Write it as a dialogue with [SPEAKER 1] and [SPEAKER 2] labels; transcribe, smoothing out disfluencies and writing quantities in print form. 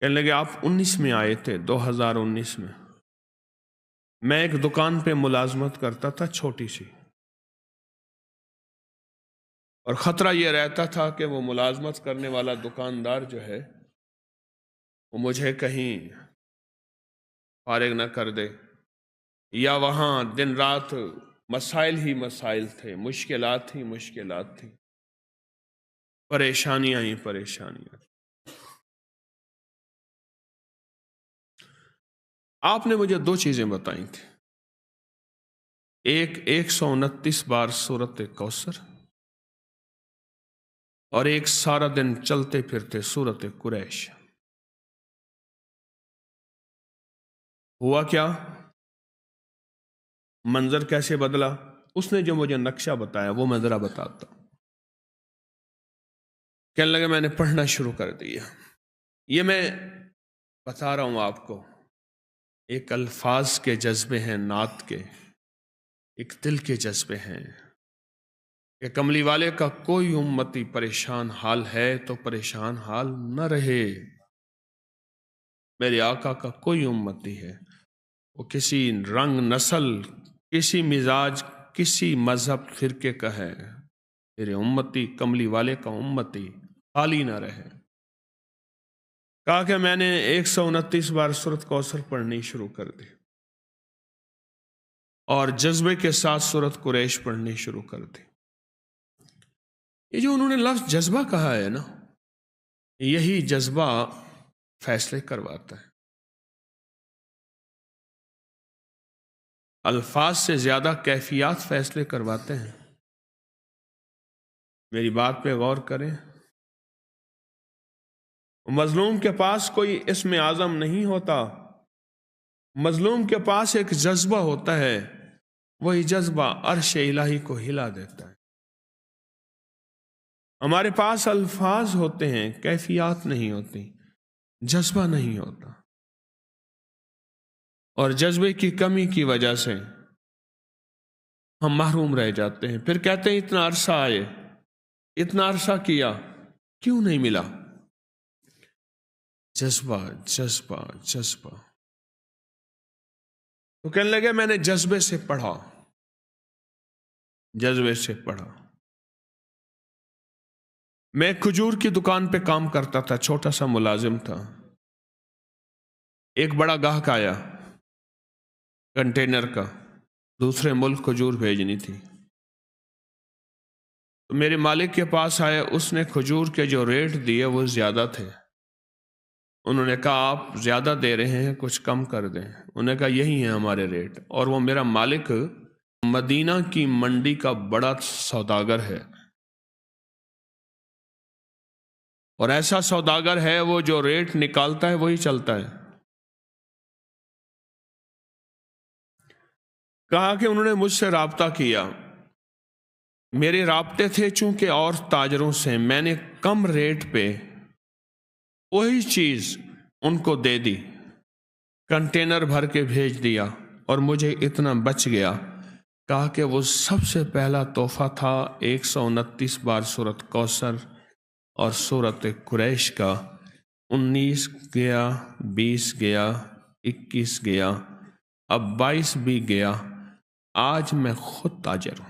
[SPEAKER 1] کہنے لگے آپ 19 میں آئے تھے، 2019 میں ایک دکان پہ ملازمت کرتا تھا چھوٹی سی، اور خطرہ یہ رہتا تھا کہ وہ ملازمت کرنے والا دکاندار جو ہے وہ مجھے کہیں فارغ نہ کر دے، یا وہاں دن رات مسائل ہی مسائل تھے، مشکلات ہی مشکلات تھیں، پریشانیاں ہی پریشانیاں۔ آپ نے مجھے دو چیزیں بتائی تھیں، ایک 129 بار سورت کوثر، اور ایک سارا دن چلتے پھرتے سورت قریش۔ ہوا کیا؟ منظر کیسے بدلا؟ اس نے جو مجھے نقشہ بتایا وہ میں ذرا بتاتا ہوں۔ کہنے لگے میں نے پڑھنا شروع کر دیا۔ یہ میں بتا رہا ہوں آپ کو، ایک الفاظ کے جذبے ہیں، نعت کے، ایک دل کے جذبے ہیں کہ کملی والے کا کوئی امتی پریشان حال ہے تو پریشان حال نہ رہے۔ میرے آقا کا کوئی امتی ہے، وہ کسی رنگ، نسل، کسی مزاج، کسی مذہب، فرقے کا ہے، میرے امتی، کملی والے کا امتی خالی نہ رہے۔ کہا کہ میں نے 129 بار سورت کوثر پڑھنی شروع کر دی، اور جذبے کے ساتھ سورت قریش پڑھنی شروع کر دی۔ یہ جو انہوں نے لفظ جذبہ کہا ہے نا، یہی جذبہ فیصلے کرواتا ہے۔ الفاظ سے زیادہ کیفیات فیصلے کرواتے ہیں۔ میری بات پہ غور کریں، مظلوم کے پاس کوئی اسم اعظم نہیں ہوتا، مظلوم کے پاس ایک جذبہ ہوتا ہے، وہی جذبہ عرش الہی کو ہلا دیتا ہے۔ ہمارے پاس الفاظ ہوتے ہیں، کیفیات نہیں ہوتی، جذبہ نہیں ہوتا، اور جذبے کی کمی کی وجہ سے ہم محروم رہ جاتے ہیں۔ پھر کہتے ہیں اتنا عرصہ آئے، اتنا عرصہ کیا، کیوں نہیں ملا؟ جذبہ جذبہ جذبہ۔ تو کہنے لگے میں نے جذبے سے پڑھا، جذبے سے پڑھا۔ میں کھجور کی دکان پہ کام کرتا تھا، چھوٹا سا ملازم تھا۔ ایک بڑا گاہک آیا کنٹینر کا، دوسرے ملک کھجور بھیجنی تھی، تو میرے مالک کے پاس آئے، اس نے کھجور کے جو ریٹ دیے وہ زیادہ تھے۔ انہوں نے کہا آپ زیادہ دے رہے ہیں، کچھ کم کر دیں۔ انہوں نے کہا یہی ہیں ہمارے ریٹ، اور وہ میرا مالک مدینہ کی منڈی کا بڑا سوداگر ہے، اور ایسا سوداگر ہے وہ جو ریٹ نکالتا ہے وہی چلتا ہے۔ کہا کہ انہوں نے مجھ سے رابطہ کیا، میرے رابطے تھے چونکہ اور تاجروں سے، میں نے کم ریٹ پہ وہی چیز ان کو دے دی، کنٹینر بھر کے بھیج دیا، اور مجھے اتنا بچ گیا۔ کہا کہ وہ سب سے پہلا تحفہ تھا 129 بار سورت کوثر اور سورت قریش کا۔ 19 گیا، 20 گیا، 21 گیا، اب 22 بھی گیا، آج میں خود تاجر ہوں۔